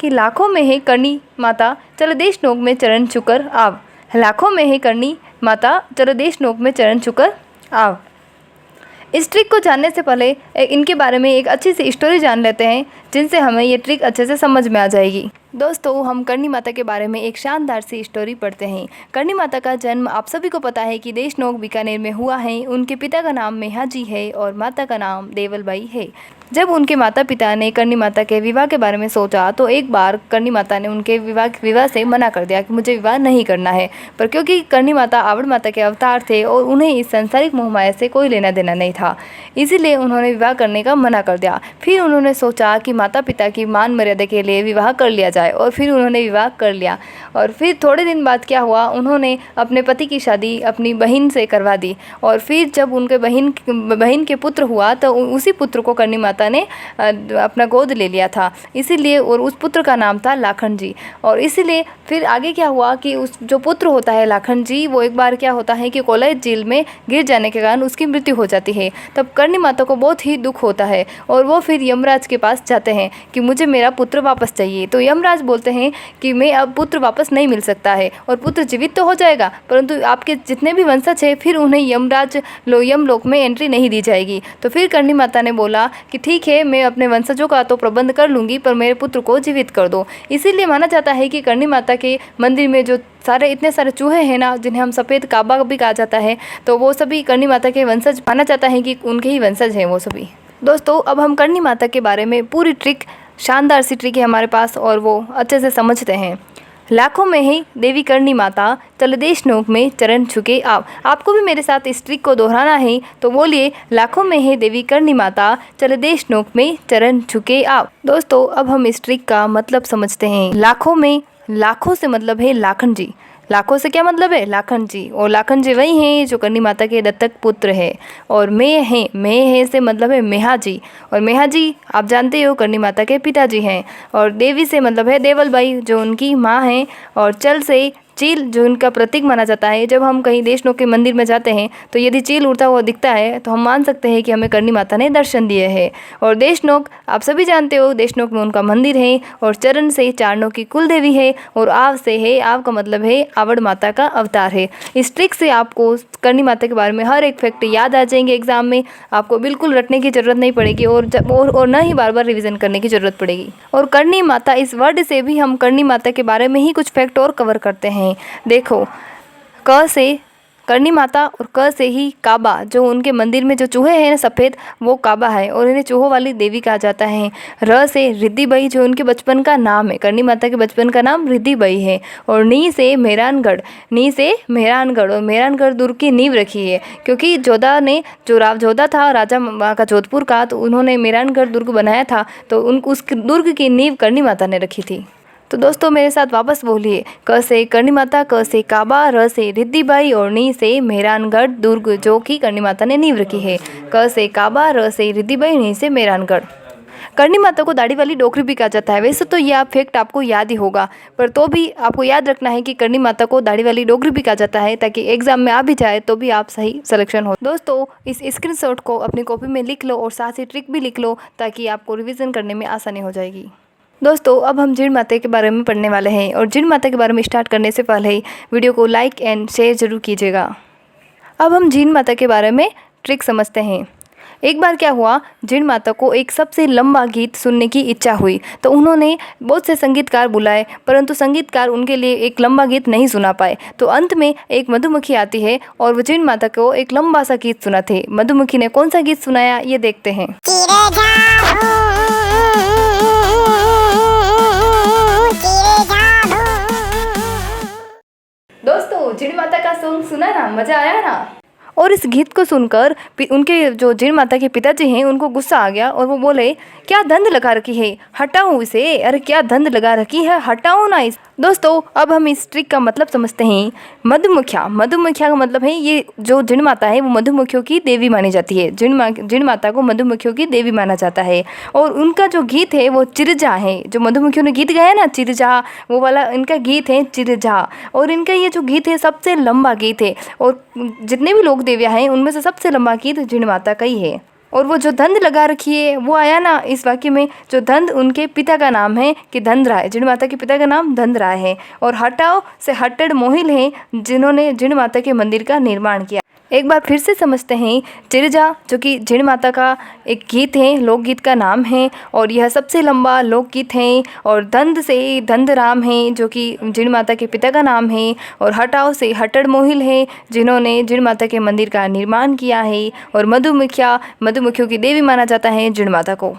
कि लाखों में है करनी माता चल देश नोक में चरण छुकर आव। लाखों में है करनी माता चल देश नोक में चरण छुकर आव। इस ट्रिक को जानने से पहले इनके बारे में एक अच्छी सी स्टोरी जान लेते हैं, जिनसे हमें ये ट्रिक अच्छे से समझ में आ जाएगी। दोस्तों, हम करनी माता के बारे में एक शानदार सी स्टोरी पढ़ते हैं। करनी माता का जन्म आप सभी को पता है कि देशनोक बीकानेर में हुआ है। उनके पिता का नाम मेहाजी है और माता का नाम देवलबाई है। जब उनके माता पिता ने करनी माता के विवाह के बारे में सोचा तो एक बार करनी माता ने उनके विवाह से मना कर दिया कि मुझे विवाह नहीं करना है। पर क्योंकि करनी माता आवड़ माता के अवतार थे और उन्हें इस सांसारिक मोहमाया से कोई लेना देना नहीं था, इसीलिए उन्होंने विवाह करने का मना कर दिया। फिर उन्होंने सोचा कि माता पिता की मान मर्यादा के लिए विवाह कर लिया जाए और फिर उन्होंने विवाह कर लिया। और फिर थोड़े दिन बाद क्या हुआ, उन्होंने अपने पति की शादी अपनी बहन से करवा दी। और फिर जब उनके बहन के पुत्र हुआ तो उसी पुत्र को करनी माता ने अपना गोद ले लिया था, इसीलिए, और उस पुत्र का नाम था लाखन जी। और इसीलिए फिर आगे क्या हुआ कि उस जो पुत्र होता है लाखन जी, वो एक बार क्या होता है कि कोलायत झील में गिर जाने के कारण उसकी मृत्यु हो जाती है। तब करनी माता को बहुत ही दुख होता है और वो फिर यमराज के पास जाते हैं कि मुझे मेरा पुत्र वापस चाहिए। तो यमराज बोलते हैं कि मैं अब पुत्र वापस नहीं मिल सकता है और पुत्र जीवित तो हो जाएगा, परंतु आपके जितने भी वंशज हैं फिर उन्हें यमलोक में एंट्री नहीं दी जाएगी। तो फिर करनी माता ने बोला कि ठीक है, मैं अपने वंशजों का तो प्रबंध कर लूँगी, पर मेरे पुत्र को जीवित कर दो। इसीलिए माना जाता है कि करनी माता के मंदिर में जो इतने सारे चूहे हैं ना, जिन्हें हम सफ़ेद काबा भी कहा जाता है, तो वो सभी करनी माता के वंशज, माना जाता है कि उनके ही वंशज हैं वो सभी। दोस्तों, अब हम करनी माता के बारे में पूरी ट्रिक, शानदार सी ट्रिक है हमारे पास और वो अच्छे से समझते हैं। लाखों में है देवी करनी माता चल देश नोक में चरण छुके आव। आपको भी मेरे साथ इस ट्रिक को दोहराना है, तो बोलिए लाखों में है देवी करनी माता चल देश नोक में चरण छुके आव। दोस्तों, अब हम इस ट्रिक का मतलब समझते हैं। लाखों में, लाखों से मतलब है लाखन जी। लाखों से क्या मतलब है? लाखन जी। और लाखन जी वही हैं जो करनी माता के दत्तक पुत्र है। और मैं है से मतलब है मेहा जी। और मेहा जी आप जानते हो करनी माता के पिताजी हैं। और देवी से मतलब है देवलबाई जो उनकी माँ हैं। और चल से चील जो उनका प्रतीक माना जाता है। जब हम कहीं देशनोक के मंदिर में जाते हैं तो यदि चील उड़ता हुआ दिखता है तो हम मान सकते हैं कि हमें करनी माता ने दर्शन दिए हैं। और देशनोक आप सभी जानते हो, देशनोक में उनका मंदिर है। और चरण से चारणों की कुल देवी है। और आव से है, आव का मतलब है आवड़ माता का अवतार है। इस ट्रिक से आपको करनी माता के बारे में हर एक फैक्ट याद आ जाएंगे एग्जाम में। आपको बिल्कुल रटने की ज़रूरत नहीं पड़ेगी और न ही बार बार रिविज़न करने की ज़रूरत पड़ेगी। और करनी माता इस वर्ड से भी हम करनी माता के बारे में ही कुछ फैक्ट और कवर करते हैं। देखो, क से करनी माता और क से ही काबा, जो उनके मंदिर में जो चूहे हैं ना सफ़ेद, वो काबा है और इन्हें चूहों वाली देवी कहा जाता है। र से रिद्धिबाई, जो उनके बचपन का नाम है, करनी माता के बचपन का नाम रिद्धिबाई है। और नी से मेहरानगढ़, और मेहरानगढ़ दुर्ग की नींव रखी है, क्योंकि जोधा ने, जो जोधा था राजा का जोधपुर का, तो उन्होंने मेहरानगढ़ दुर्ग बनाया था, तो उस दुर्ग की नींव करनी माता ने रखी थी। तो दोस्तों, मेरे साथ वापस बोलिए, क से करनी माता, क से काबा, र से रिद्धिबाई और नी से मेहरानगढ़ दुर्ग, जो कि करनी माता ने नींव रखी है। क से काबा, र से रिद्धिबाई, नी से मेहरानगढ़। करनी माता को दाढ़ी वाली डोकरी भी कहा जाता है। वैसे तो यह फैक्ट आपको याद ही होगा, पर तो भी आपको याद रखना है कि करनी माता को दाढ़ी वाली डोकरी भी कहा जाता है, ताकि एग्जाम में आ भी जाए तो भी आप सही सिलेक्शन हो। दोस्तों, इस स्क्रीनशॉट को अपनी कॉपी में लिख लो और साथ ही ट्रिक भी लिख लो, ताकि आपको रिविज़न करने में आसानी हो जाएगी। दोस्तों, अब हम जिन माता के बारे में पढ़ने वाले हैं। और जिन माता के बारे में स्टार्ट करने से पहले वीडियो को लाइक एंड शेयर जरूर कीजिएगा। अब हम जिन माता के बारे में ट्रिक समझते हैं। एक बार क्या हुआ, जिन माता को एक सबसे लंबा गीत सुनने की इच्छा हुई, तो उन्होंने बहुत से संगीतकार बुलाए, परंतु संगीतकार उनके लिए एक लंबा गीत नहीं सुना पाए। तो अंत में एक मधुमक्खी आती है और वो जिन माता को एक लंबा सा गीत सुनाते। मधुमक्खी ने कौन सा गीत सुनाया, ये देखते हैं। दोस्तों, जिन माता का सॉन्ग सुना ना, मजा आया ना। और इस गीत को सुनकर उनके जो जिन माता के पिताजी हैं, उनको गुस्सा आ गया और वो बोले, क्या धंध लगा रखी है, हटाओ इसे। अरे क्या धंध लगा रखी है, हटाओ ना इस। दोस्तों, अब हम इस ट्रिक का मतलब समझते हैं। मधुमक्खिया का मतलब है, ये जो जिन माता है वो मधुमक्खियों की देवी मानी जाती है। जिन माता को मधुमक्खियों की देवी माना जाता है। और उनका जो गीत है वो चिरजा है। जो मधुमक्खियों ने गीत गाया ना चिरजा, वो वाला इनका गीत है चिरजा। और इनका ये जो गीत है सबसे लंबा गीत है। और जितने भी लोक देवियाँ हैं उनमें से सबसे लंबा गीत जिन माता का ही है। और वो जो धंध लगा रखी है वो आया ना इस वाक्य में। जो धंध उनके पिता का नाम है कि धंध राय, जिन माता के पिता का नाम धंध राय है। और हटाओ से हट्टड़ मोहिल हैं जिन्होंने जिन माता के मंदिर का निर्माण किया। एक बार फिर से समझते हैं चिरजा, जो कि जिन माता का एक गीत है, लोकगीत का नाम है और यह सबसे लंबा लोकगीत है। और धंध से धंध राम है जो कि जिन माता के पिता का नाम है। और हटाओ से हट्टड़ मोहिल है जिन्होंने जिन माता के मंदिर का निर्माण किया है। और मधुमुखिया, मधुमक्खियों की देवी माना जाता है जिन माता को।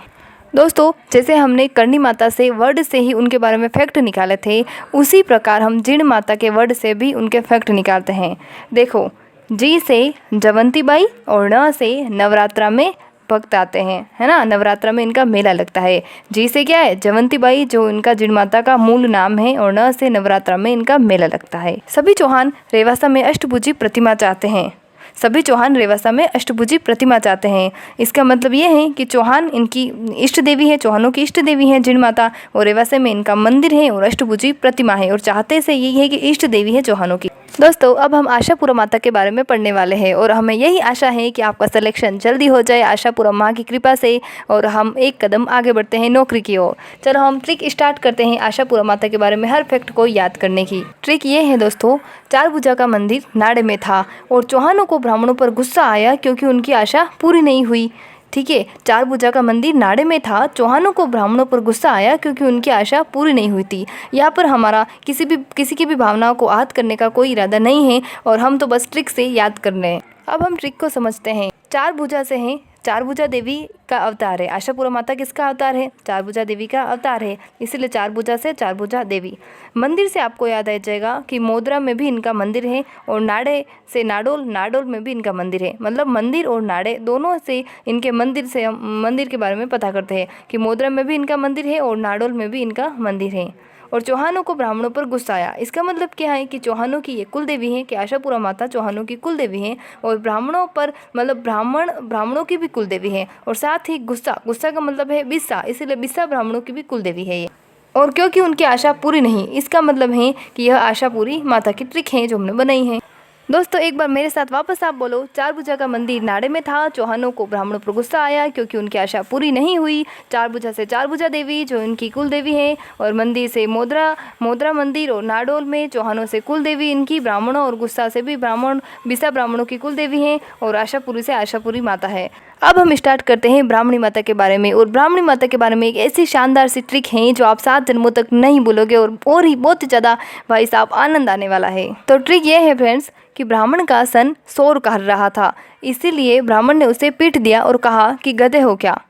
दोस्तों, जैसे हमने करणी माता से वर्ड से ही उनके बारे में फैक्ट निकाले थे, उसी प्रकार हम जिन माता के वर्ड से भी उनके फैक्ट निकालते हैं। देखो, जी से जवंती बाई और न से नवरात्रा में भक्त आते हैं, है ना। नवरात्रा में इनका मेला लगता है। जी से क्या है, जवंती बाई जो इनका जिन माता का मूल नाम है। और न से नवरात्रा में इनका मेला लगता है। सभी चौहान रेवासा में अष्टभुजी प्रतिमा चाहते हैं। सभी चौहान रेवासा में अष्टभुजी प्रतिमा चाहते हैं। इसका मतलब ये है कि चौहान इनकी इष्ट देवी है, चौहानों की इष्ट देवी है जिन माता। और रेवासा में इनका मंदिर है और अष्टभुजी प्रतिमा है। और चाहते से यही है कि इष्ट देवी है चौहानों की। दोस्तों, अब हम आशापुरा माता के बारे में पढ़ने वाले हैं और हमें यही आशा है कि आपका सिलेक्शन जल्दी हो जाए आशापुरा माँ की कृपा से और हम एक कदम आगे बढ़ते हैं नौकरी की ओर। चलो हम ट्रिक स्टार्ट करते हैं आशापुरा माता के बारे में हर फैक्ट को याद करने की। ट्रिक ये है दोस्तों, चार भुजा का मंदिर नाड़े में था और चौहानों को ब्राह्मणों पर गुस्सा आया क्योंकि उनकी आशा पूरी नहीं हुई। ठीक है, चार भुजा का मंदिर नाड़े में था, चौहानों को ब्राह्मणों पर गुस्सा आया क्योंकि उनकी आशा पूरी नहीं हुई थी। यहाँ पर हमारा किसी की भी भावनाओं को आहत करने का कोई इरादा नहीं है और हम तो बस ट्रिक से याद कर रहे हैं। अब हम ट्रिक को समझते हैं। चार भुजा से हैं, चार भुजा देवी का अवतार है। आशापुरा माता किसका अवतार है, चार भुजा देवी का अवतार है, इसीलिए चार भुजा से चार भुजा देवी। मंदिर से आपको याद आ जाएगा कि मोदरा में भी इनका मंदिर है और नाड़े से नाडोल, नाडोल में भी इनका मंदिर है। मतलब मंदिर और नाड़े दोनों से इनके मंदिर से हम मंदिर के बारे में पता करते हैं कि मोदरा में भी इनका मंदिर है और नाडोल में भी इनका मंदिर है। और चौहानों को ब्राह्मणों पर गुस्सा आया, इसका मतलब क्या है कि चौहानों की ये कुल देवी है, कि आशापुरा माता चौहानों की कुल देवी है और ब्राह्मणों पर मतलब ब्राह्मणों की भी कुल देवी है। और साथ ही गुस्सा का मतलब है बिस्सा, इसीलिए बिस्सा ब्राह्मणों की भी कुल देवी है ये। और क्योंकि उनकी आशा पूरी नहीं, इसका मतलब है कि यह आशापुरी माता की ट्रिक है जो हमने बनाई है। दोस्तों, एक बार मेरे साथ वापस आप बोलो, चार भुजा का मंदिर नाड़े में था, चौहानों को ब्राह्मणों पर गुस्सा आया क्योंकि उनकी आशा पूरी नहीं हुई। चार भुजा से चार भुजा देवी जो इनकी कुल देवी है और मंदिर से मोदरा मंदिर और नाडोल में चौहानों से कुल देवी इनकी, ब्राह्मणों और गुस्सा से भी बिसा ब्राह्मणों की कुल देवी है और आशापुरी से आशापुरी माता है। अब हम स्टार्ट करते हैं ब्राह्मणी माता के बारे में। और ब्राह्मणी माता के बारे में एक ऐसी शानदार सी ट्रिक है जो आप 7 जन्मों तक नहीं भूलोगे और ही बहुत ही ज़्यादा भाई साहब आनंद आने वाला है। तो ट्रिक ये है फ्रेंड्स कि ब्राह्मण का सन शोर कर रहा था, इसीलिए ब्राह्मण ने उसे पीट दिया और कहा कि गधे हो क्या।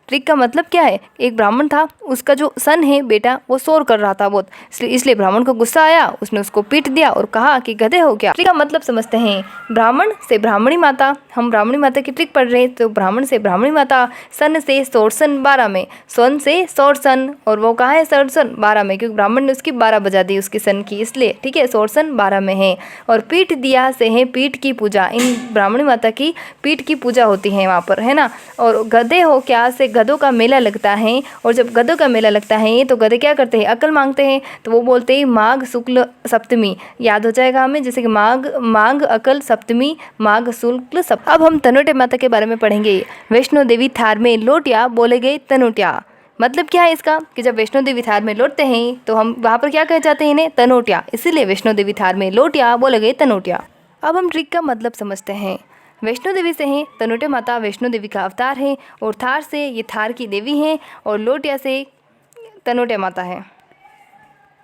ट्रिक का मतलब क्या है, एक ब्राह्मण था, उसका जो सन है बेटा वो शोर कर रहा था बहुत, इसलिए ब्राह्मण को गुस्सा आया, उसने उसको पीट दिया और कहा कि गधे हो क्या। ट्रिक का मतलब समझते हैं। ब्राह्मण से ब्राह्मणी माता, हम ब्राह्मणी माता की ट्रिक पढ़ रहे हैं, तो ब्राह्मण से ब्राह्मणी माता, सन से सोरसन 12 में, सन से सोरसन, और वो कहाँ है सोरसन 12 में, क्योंकि ब्राह्मण ने उसकी 12 बजा दी उसकी सन की, इसलिए ठीक है सोरसन 12 में है। और पीठ दिया से है पीठ की पूजा, इन ब्राह्मणी माता की पीठ की पूजा होती है वहाँ पर, है ना। और गधे हो क्या से गधों का मेला लगता है, और जब गधों का मेला लगता है तो गधे क्या करते हैं, अकल मांगते हैं, तो वो बोलते हैं माघ शुक्ल सप्तमी, याद हो जाएगा हमें, जैसे कि माघ अकल सप्तमी, माघ शुक्ल सप्तमी। अब हम तनोटे माता के बारे में पढ़ेंगे। वैष्णो देवी थार में लोटिया बोले गए तनोटिया, मतलब क्या है इसका कि जब वैष्णो देवी थार में लौटते हैं तो हम वहाँ पर क्या कह जाते हैं इन्हें, तनोटिया, इसीलिए वैष्णो देवी थार में लोटिया बोले गए तनोटिया। अब हम ट्रिक का मतलब समझते हैं। वैष्णो देवी से हैं, तनोटे माता वैष्णो देवी का अवतार है, और थार से ये थार की देवी हैं, और लोटिया से तनोटे माता है।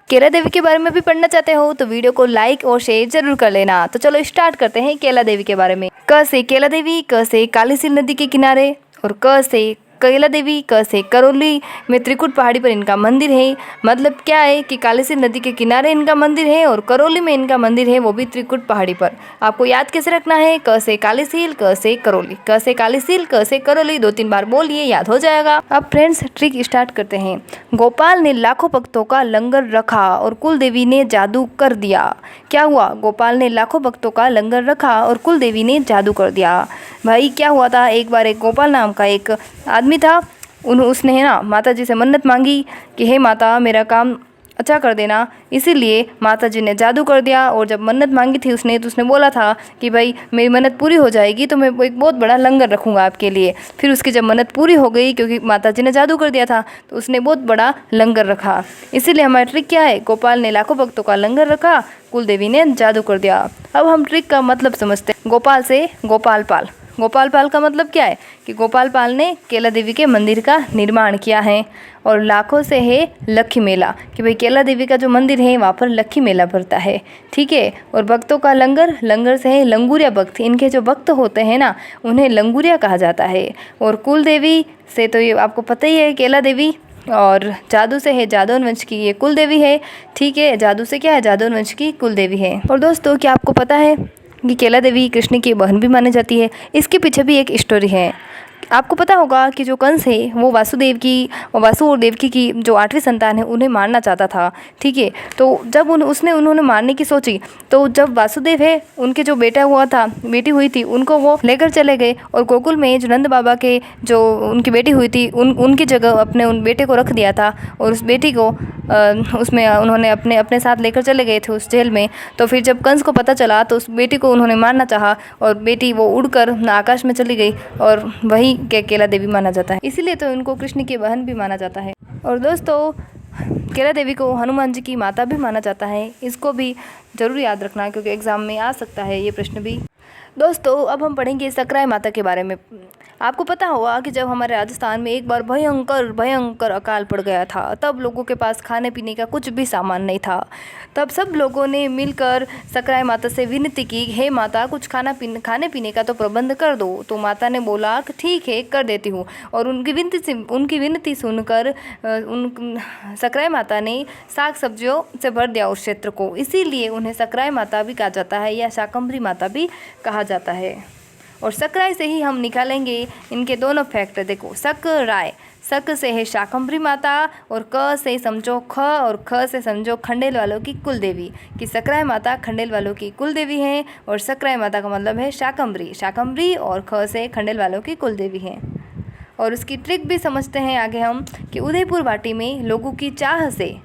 केला देवी के बारे में भी पढ़ना चाहते हो तो वीडियो को लाइक और शेयर जरूर कर लेना। तो चलो स्टार्ट करते हैं केला देवी के बारे में। क से केला देवी, क से कालीसील नदी के किनारे, और क से कैला देवी, क से करौली में त्रिकुट पहाड़ी पर इनका मंदिर है। मतलब क्या है कि कालीसील नदी के किनारे इनका मंदिर है और करौली में इनका मंदिर है, वो भी त्रिकुट पहाड़ी पर। आपको याद कैसे रखना है, क से कालीसील, क से करौली, क से कालीसील, क से करौली, 2-3 बार बोलिए, याद हो जाएगा। अब फ्रेंड्स ट्रिक स्टार्ट करते हैं। गोपाल ने लाखों भक्तों का लंगर रखा और कुल देवी ने जादू कर दिया। क्या हुआ, गोपाल ने लाखों भक्तों का लंगर रखा और कुल देवी ने जादू कर दिया। भाई क्या हुआ था, एक बार एक गोपाल नाम का एक आदमी था, उसने है ना माता जी से मन्नत मांगी कि हे माता मेरा काम अच्छा कर देना। इसीलिए माता जी ने जादू कर दिया और जब मन्नत मांगी थी उसने, तो उसने बोला था कि भाई मेरी मन्नत पूरी हो जाएगी तो मैं एक बहुत बड़ा लंगर रखूँगा आपके लिए। फिर उसकी जब मन्नत पूरी हो गई, क्योंकि माता जी ने जादू कर दिया था, तो उसने बहुत बड़ा लंगर रखा। इसीलिए हमारा ट्रिक क्या है, गोपाल ने लाखों भक्तों का लंगर रखा, कुल देवी ने जादू कर दिया। अब हम ट्रिक का मतलब समझते हैं। गोपाल से गोपाल पाल। गोपाल पाल का मतलब क्या है कि गोपाल पाल ने केला देवी के मंदिर का निर्माण किया है। और लाखों से है लक्खी मेला, कि भाई केला देवी का जो मंदिर है वहाँ पर लक्खी मेला भरता है, ठीक है। और भक्तों का लंगर, लंगर से है लंगूरिया भक्त। इनके जो भक्त होते हैं ना, उन्हें लंगूरिया कहा जाता है। और कुल देवी से तो ये आपको पता ही है, केला देवी। और जादू से है जादौन वंश की ये कुल देवी है, ठीक है। जादू से क्या है, जादौन वंश की कुल देवी है। और दोस्तों, क्या आपको पता है कि केला देवी कृष्ण की बहन भी मानी जाती है? इसके पीछे भी एक स्टोरी है। आपको पता होगा कि जो कंस है वो वासुदेव की और वासु और देवकी की जो 8वीं संतान है उन्हें मारना चाहता था, ठीक है। तो जब उन्होंने मारने की सोची, तो जब वासुदेव है उनके जो बेटा हुआ था, बेटी हुई थी, उनको वो लेकर चले गए और गोकुल में जो नंद बाबा के जो उनकी बेटी हुई थी उनकी जगह अपने उन बेटे को रख दिया था। और उस बेटी को उसमें उन्होंने अपने साथ लेकर चले गए थे उस जेल में। तो फिर जब कंस को पता चला तो उस बेटी को उन्होंने मारना चाहा और बेटी वो उड़कर आकाश में चली गई और वही के केला देवी माना जाता है। इसीलिए तो उनको कृष्ण की बहन भी माना जाता है। और दोस्तों, केला देवी को हनुमान जी की माता भी माना जाता है। इसको भी जरूर याद रखना, क्योंकि एग्जाम में आ सकता है ये प्रश्न भी। दोस्तों, अब हम पढ़ेंगे सकराय माता के बारे में। आपको पता होगा कि जब हमारे राजस्थान में एक बार भयंकर भयंकर अकाल पड़ गया था, तब लोगों के पास खाने पीने का कुछ भी सामान नहीं था। तब सब लोगों ने मिलकर सकराय माता से विनती की, हे माता, कुछ खाने पीने का तो प्रबंध कर दो। तो माता ने बोला कि ठीक है, कर देती हूँ। और उनकी विनती सुनकर सकराय माता ने साग सब्जियों से भर दिया उस क्षेत्र को। इसीलिए उन्हें सकराय माता भी कहा जाता है या शाकंभरी माता भी कहा जाता है। और सकराय से ही हम निकालेंगे इनके दोनों फैक्ट। देखो, सकराय, सक से है शाकंभरी माता और क से समझो ख और ख से समझो खंडेल वालों की कुल देवी, कि सकराय माता खंडेल वालों की कुल देवी हैं। और सकराय माता का मतलब है शाकंभरी, शाकंभरी और ख से खंडेल वालों की कुल देवी हैं। और उसकी ट्रिक भी समझते हैं आगे हम, कि उदयपुर वाटी में लोगों की चाह से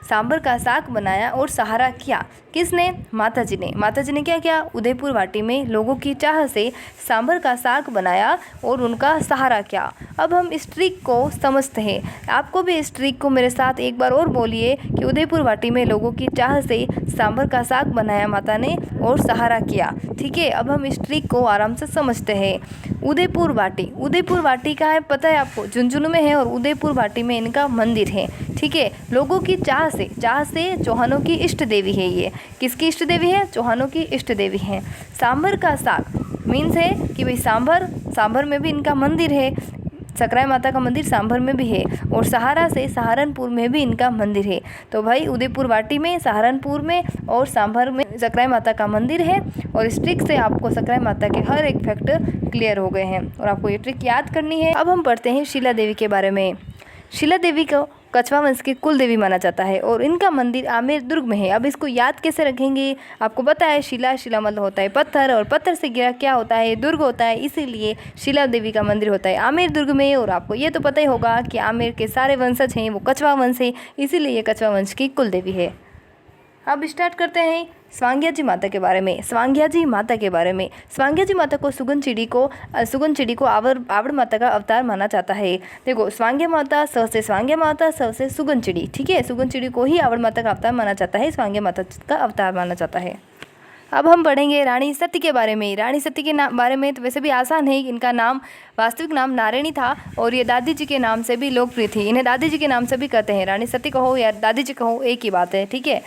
सांभर का साग बनाया और सहारा किया। किसने? माता जी ने। माता जी ने क्या किया? उदयपुर वाटी में लोगों की चाह से सांभर का साग बनाया और उनका सहारा किया। अब हम इस ट्रिक को समझते हैं। आपको भी इस ट्रिक को मेरे साथ एक बार और बोलिए कि उदयपुर वाटी में लोगों की चाह से सांभर का साग बनाया माता ने और सहारा किया। ठीक है, अब हम इस ट्रिक को आराम से समझते हैं। उदयपुर वाटी, उदयपुर वाटी का है पता है आपको? झुंझुनू में है और उदयपुर वाटी में इनका मंदिर है। ठीक है, लोगों की चाह से चौहानों की इष्ट देवी है ये। किसकी इष्ट देवी है? चौहानों की इष्ट देवी है। सांभर का साग मीन्स है कि भाई सांभर में भी इनका मंदिर है। सकराय माता का मंदिर सांभर में भी है और सहारा से सहारनपुर में भी इनका मंदिर है। तो भाई उदयपुर वाटी में, सहारनपुर में और सांभर में सकराय माता का मंदिर है। और इस ट्रिक से आपको सकराय माता के हर एक फैक्ट क्लियर हो गए हैं और आपको ये ट्रिक याद करनी है। अब हम पढ़ते हैं शीला देवी के बारे में। शीला देवी को कछवा वंश की कुल देवी माना जाता है और इनका मंदिर आमेर दुर्ग में है। अब इसको याद कैसे रखेंगे? आपको पता है शिला मतलब होता है पत्थर और पत्थर से गिरा क्या होता है? दुर्ग होता है। इसीलिए शीला देवी का मंदिर होता है आमेर दुर्ग में। और आपको ये तो पता ही होगा कि आमेर के सारे वंशज हैं वो कछवा वंश है, इसीलिए ये कछवा वंश की कुल देवी है। अब स्टार्ट करते हैं स्वांग्या जी माता के बारे में। स्वांग्या जी माता के बारे में, स्वांग्या जी माता को सुगन चिड़ी को आवड़ माता का अवतार माना जाता है। देखो, स्वांग्या माता स से स्वांग्या माता, स से सुगन चिड़ी। ठीक है, सुगन चिड़ी को ही आवड़ माता का अवतार माना जाता है, स्वांग्या माता का अवतार माना जाता है। अब हम पढ़ेंगे रानी सती के बारे में। रानी सती के बारे में तो वैसे भी आसान है। इनका नाम, वास्तविक नाम नारायणी था और ये दादी जी के नाम से भी लोकप्रिय थी। इन्हें दादी जी के नाम से भी कहते हैं। रानी सती कहो या दादी जी कहो, एक ही बात है। ठीक है,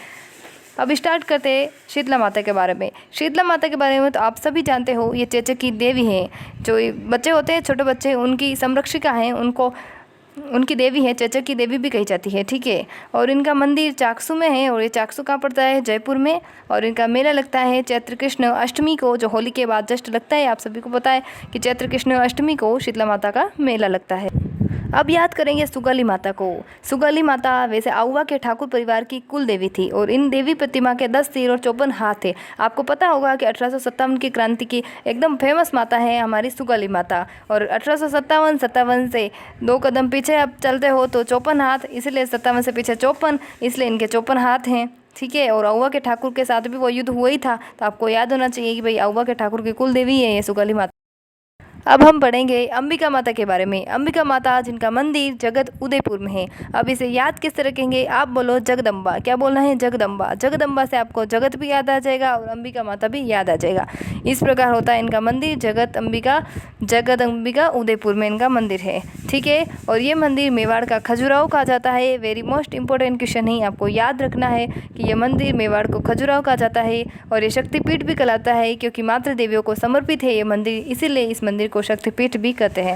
अब स्टार्ट करते हैं शीतला माता के बारे में। शीतला माता के बारे में तो आप सभी जानते हो, ये चेचक की देवी हैं। जो बच्चे होते हैं, छोटे बच्चे, उनकी संरक्षिका हैं, उनकी देवी है, चेचक की देवी भी कही जाती है। ठीक है, और इनका मंदिर चाकसू में है और ये चाकसू कहाँ पड़ता है? जयपुर में। और इनका मेला लगता है चैत्र कृष्ण अष्टमी को, जो होली के बाद जस्ट लगता है। आप सभी को पता है कि चैत्र कृष्ण अष्टमी को शीतला माता का मेला लगता है। अब याद करेंगे सुगाली माता को। सुगाली माता वैसे आउवा के ठाकुर परिवार की कुल देवी थी और इन देवी प्रतिमा के 10 सिर और 54 हाथ थे। आपको पता होगा कि 1857 की क्रांति की एकदम फेमस माता है हमारी सुगाली माता। और 1857 से 2 कदम पीछे आप चलते हो तो 54 हाथ, इसलिए 57 से पीछे 54, इसलिए इनके 54 हाथ हैं। ठीक है, और आउवा के ठाकुर के साथ भी वो युद्ध हुआ ही था, तो आपको याद होना चाहिए कि भाई आउवा के ठाकुर की कुल देवी है ये सुगाली माता। अब हम पढ़ेंगे अंबिका माता के बारे में। अंबिका माता जिनका मंदिर जगत उदयपुर में है। अब इसे याद किस तरह रखेंगे? आप बोलो जगदम्बा। क्या बोलना है? जगदम्बा। जगदम्बा से आपको जगत भी याद आ जाएगा और अंबिका माता भी याद आ जाएगा। इस प्रकार होता है इनका मंदिर जगत अंबिका उदयपुर में इनका मंदिर है। ठीक है, और ये मंदिर मेवाड़ का खजुराहो कहा जाता है। वेरी मोस्ट इंपॉर्टेंट क्वेश्चन है, आपको याद रखना है कि यह मंदिर मेवाड़ को खजुराहो कहा जाता है और ये शक्तिपीठ भी कहलाता है क्योंकि मातृ देवियों को समर्पित है ये मंदिर, इसीलिए इस मंदिर को शक्तिपीठ भी कहते हैं।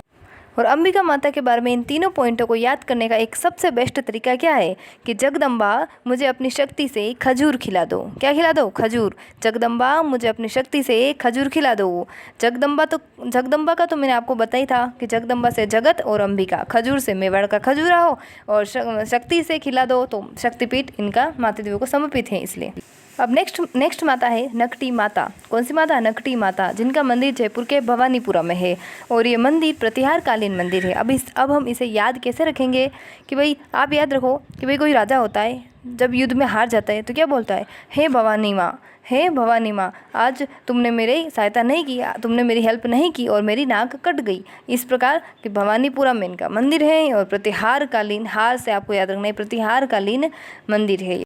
और अंबिका माता के बारे में इन तीनों पॉइंटों को याद करने का एक सबसे बेस्ट तरीका क्या है कि जगदम्बा मुझे अपनी शक्ति से खजूर खिला दो। क्या खिला दो? खजूर। जगदम्बा मुझे अपनी शक्ति से खजूर खिला दो। जगदम्बा का तो मैंने आपको बताई था कि जगदम्बा से जगत और अंबिका, खजूर से मेवाड़ का खजुराहो और शक्ति से खिला दो तो शक्तिपीठ इनका माता देवी को समर्पित है इसलिए। अब नेक्स्ट माता है नकटी माता। कौन सी माता? नकटी माता, जिनका मंदिर जयपुर के भवानीपुरा में है और ये मंदिर प्रतिहार कालीन मंदिर है। अब हम इसे याद कैसे रखेंगे कि भाई आप याद रखो कि भाई कोई राजा होता है, जब युद्ध में हार जाता है तो क्या बोलता है? हे भवानी माँ, हे भवानी माँ, आज तुमने मेरी सहायता नहीं की, तुमने मेरी हेल्प नहीं की और मेरी नाक कट गई। इस प्रकार कि भवानीपुरा में इनका मंदिर है और प्रतिहार कालीन, हार से आपको याद रखना है, प्रतिहार कालीन मंदिर है।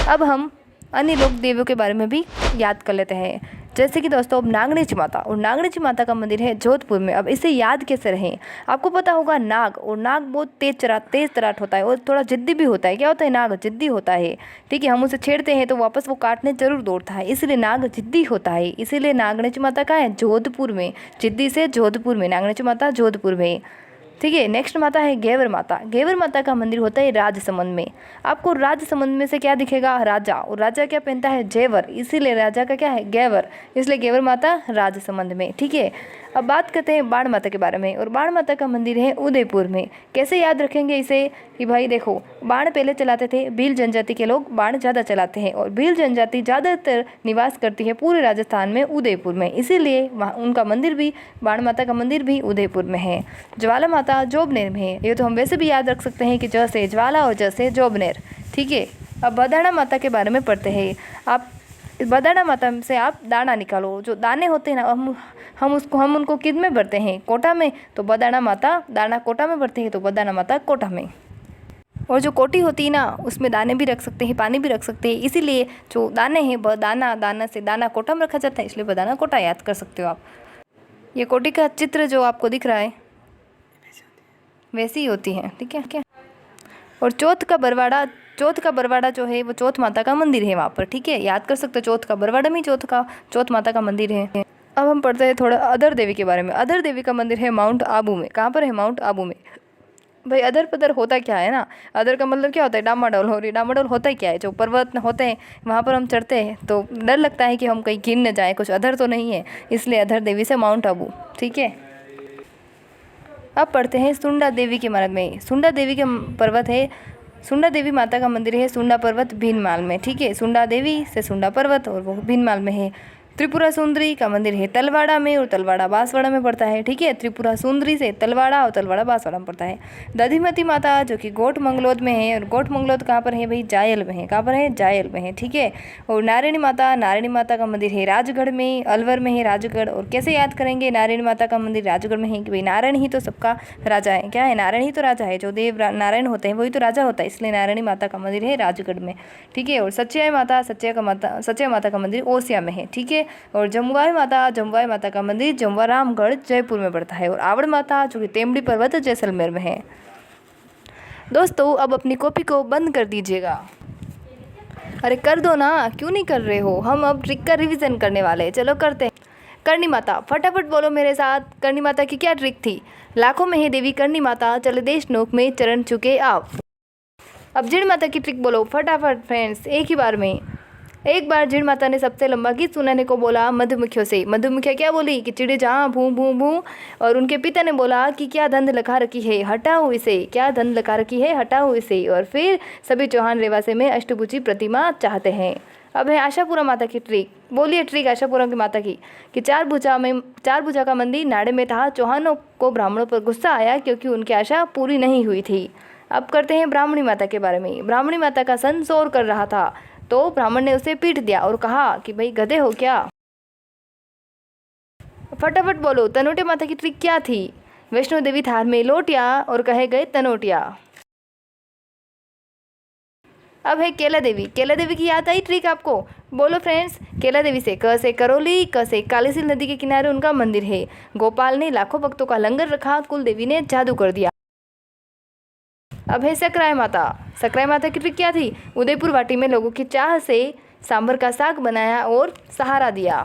अब हम अन्य लोक देवियों के बारे में भी याद कर लेते हैं, जैसे कि दोस्तों अब नागणेची माता, और नागणेची माता का मंदिर है जोधपुर में। अब इसे याद कैसे रहें? आपको पता होगा नाग, और नाग बहुत तेज तराट होता है और थोड़ा जिद्दी भी होता है। क्या होता है? नाग जिद्दी होता है। ठीक है, हम उसे छेड़ते हैं तो वापस वो काटने जरूर दौड़ता है, इसलिए नाग जिद्दी होता है। इसीलिए नागणेची माता कहाँ है? जोधपुर में। जिद्दी से जोधपुर में, नागणेची माता जोधपुर में। ठीक है, नेक्स्ट माता है घेवर माता। घेवर माता का मंदिर होता है राजसमंद में। आपको राजसमंद में से क्या दिखेगा? राजा, और राजा क्या पहनता है? जेवर, इसीलिए राजा का क्या है? घेवर, इसलिए घेवर माता राजसमंद में। ठीक है, अब बात करते हैं बाण माता के बारे में, और बाण माता का मंदिर है उदयपुर में। कैसे याद रखेंगे इसे कि भाई देखो, बाण पहले चलाते थे भील जनजाति के लोग, बाण ज़्यादा चलाते हैं और भील जनजाति ज़्यादातर निवास करती है पूरे राजस्थान में उदयपुर में, इसीलिए वहाँ उनका मंदिर भी, बाण माता का मंदिर भी उदयपुर में है। ज्वाला माता जोबनेर में है। ये तो हम वैसे भी याद रख सकते हैं कि ज से ज्वाला और ज से जोबनेर। ठीक है, अब बदाणा माता के बारे में पढ़ते हैं। आप बदाणा माता से आप दाना निकालो, जो दाने होते हैं ना, हम उनको किद में भरते हैं? कोटा में। तो बदाणा माता दाना कोटा में भरते हैं, तो बदाणा माता कोटा में। और जो कोटी होती है ना, उसमें दाने भी रख सकते हैं, पानी भी रख सकते हैं, इसीलिए जो दाने हैं दाना से दाना कोटा में रखा जाता है, इसलिए बदाना कोटा याद कर सकते हो आप। ये कोटी का चित्र जो आपको दिख रहा है वैसी ही होती है। ठीक है क्या? और चौथ का बरवाड़ा जो है वो चौथ माता का मंदिर है वहाँ पर। ठीक है, याद कर सकते हो, चौथ का बरवाड़ा में चौथ माता का मंदिर है। अब हम पढ़ते हैं थोड़ा अधर देवी के बारे में। अधर देवी का मंदिर है माउंट आबू में। कहाँ पर है? माउंट आबू में। भाई अदर पदर होता क्या है ना? अदर का मतलब क्या होता है? डामाडोल। हो रही डामाडोल होता ही क्या है? जो पर्वत होते हैं वहाँ पर हम चढ़ते हैं तो डर लगता है कि हम कहीं गिर न जाए, कुछ अधर तो नहीं है, इसलिए अधर देवी से माउंट आबू। ठीक है, अब पढ़ते हैं सुंडा देवी के बारे में। सुंडा देवी के पर्वत है, सुंडा देवी माता का मंदिर है सुंडा पर्वत भीनमाल में। ठीक है, सुंडा देवी से सुंडा पर्वत और वो भीनमाल में है। त्रिपुरा सुंदरी का मंदिर है तलवाड़ा में, और तलवाड़ा बांसवाड़ा में पड़ता है। ठीक है, त्रिपुरा सुंदरी से तलवाड़ा और तलवाड़ा बांसवाड़ा में पड़ता है। दधिमती माता जो कि गोट मंगलोद में है, और गोट मंगलोद कहाँ पर है भाई? जायल में है। कहाँ पर है? जायल में है। ठीक है, और नारायणी माता का मंदिर है राजगढ़ में, अलवर में है राजगढ़। और कैसे याद करेंगे नारायणी माता का मंदिर राजगढ़ में है कि भाई नारायण ही तो सबका राजा है। क्या है? नारायण ही तो राजा है, जो देव नारायण होते हैं वही तो राजा होता है, इसलिए नारायणी माता का मंदिर है राजगढ़ में। ठीक है, और सच्चे माता का मंदिर ओसिया में है। ठीक है, और जमुआई माता का मंदिर जमवारामगढ़ जयपुर में पड़ता है। और आवड़ माता जो कि तेमड़ी पर्वत जैसलमेर में है। दोस्तों अब अपनी कॉपी को बंद कर दीजिएगा। अरे कर दो ना, क्यों नहीं कर रहे हो? हम अब ट्रिक का रिवीजन करने वाले हैं, चलो करते हैं। करणी माता, फटाफट बोलो मेरे साथ, करणी माता की क्या ट्रिक थी? लाखों में है देवी करणी माता, चले देश नोक में चरण चुके आप। अब जिण माता की ट्रिक बोलो फटाफट फ्रेंड्स, एक ही बार में। एक बार जीण माता ने सबसे लंबा गीत सुनाने को बोला मधुमक्खियों से। मधुमक्खियाँ क्या बोली कि चिड़ी जहाँ भू भू भू। और उनके पिता ने बोला कि क्या धंध लगा रखी है, हटाओ इसे, क्या धंध लगा रखी है, हटाओ इसे। और फिर सभी चौहान रेवासे में अष्टभुजी प्रतिमा चाहते हैं। अब है आशापुरा माता की ट्रिक। बोलिए ट्रिक आशापुरा की माता की कि चार भुजा का मंदिर नाड़े में था। चौहानों को ब्राह्मणों पर गुस्सा आया क्योंकि उनकी आशा पूरी नहीं हुई थी। अब करते हैं ब्राह्मणी माता के बारे में। ब्राह्मणी माता का सन शोर कर रहा था तो ब्राह्मण ने उसे पीट दिया और कहा कि भाई गधे हो क्या। फटाफट बोलो तनोटिया माता की ट्रिक क्या थी। वैष्णो देवी थार में लोटिया और कहे गए तनोटिया। अब है केला देवी। केला देवी की याद आई ट्रिक आपको। बोलो फ्रेंड्स। केला देवी से क से करौली, क से कालीसिल नदी के किनारे उनका मंदिर है। गोपाल ने लाखों भक्तों का लंगर रखा, कुल देवी ने जादू कर दिया। अब है सकराय माता। सकराय माता की ट्रिक क्या थी। उदयपुर वाटी में लोगों की चाह से सांभर का साग बनाया और सहारा दिया।